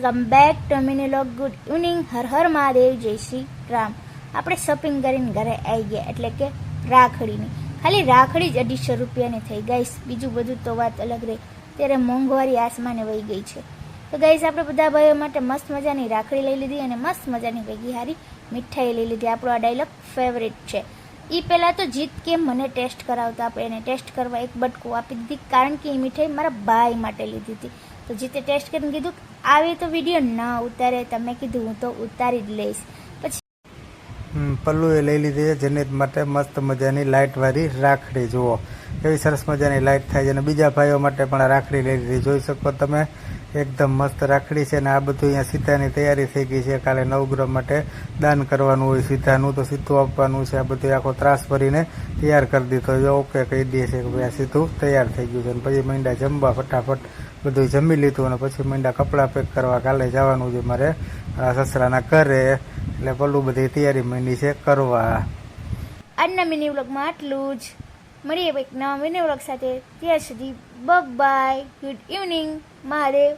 Welcome back to mini vlog. Good evening. Har Har Mahadev. Jai Shri Ram. આપણે shopping કરીને ઘરે આવી ગયા, એટલે કે રાખડીની. ખાલી રાખડી જ 250 રૂપિયાની થઈ. ગાઈસ બીજું બધું તો વાત અલગ રહી, ત્યારે મોંઘવારી આસમાને વહી ગઈ છે. તો ગાઈસ આપણે બધા ભાઈઓ માટે મસ્ત મજાની રાખડી લઈ લીધી અને મસ્ત મજાની ભેગી હારી મીઠાઈ લઈ લીધી. આપણો આ ડાયલોગ ફેવરેટ છે. એ પહેલાં તો જીત કેમ મને ટેસ્ટ કરાવતા, આપણે એને ટેસ્ટ કરવા એક બટકું આપી દીધી, કારણ કે એ મીઠાઈ મારા ભાઈ માટે લીધી હતી. તો જીતે ટેસ્ટ કરીને કીધું આવી તો વિડીયો ના ઉતારે, તમે કીધું હું તો ઉતારી જ લઈશ. પછી પલ્લુએ લઈ લીધી જનીત માટે મસ્ત મજાની લાઇટ વાળી રાખડી. જુઓ એવી સરસ મજાની લાઇટ થાય છે. અને બીજા ભાઈઓ માટે પણ રાખડી લઈ લીધી, જોઈ શકો તમે. એકદમ મસ્ત રાખડી છે. અને આ બધું અહીંયા સીતાની તૈયારી થઈ ગઈ છે. કાલે નવગ્રહ માટે દાન કરવાનું હોય સીતાનું, તો સીતું આપવાનું છે. આ બધું આખો ત્રાસ ભરીને તૈયાર કરી દીધો. જો ઓકે કહી દે છે કે ભાઈ આ સીતું તૈયાર થઈ ગયું છે. અને પછી માંડ્યા જમવા, ફટાફટ બધું જમી લીધું અને પછી માંડ્યા કપડાં પેક કરવા. કાલે જવાનું છે મારે સસરાના ઘરે, એટલે પલ્લુ બધી તૈયારી માંડી છે કરવા. આજના મિની વ્લોગમાં આટલું જ. મળીએ એક નવા મિની વ્લોગ સાથે. ત્યાં સુધી બાય, ગુડ ઇવનિંગ, મહાદેવ.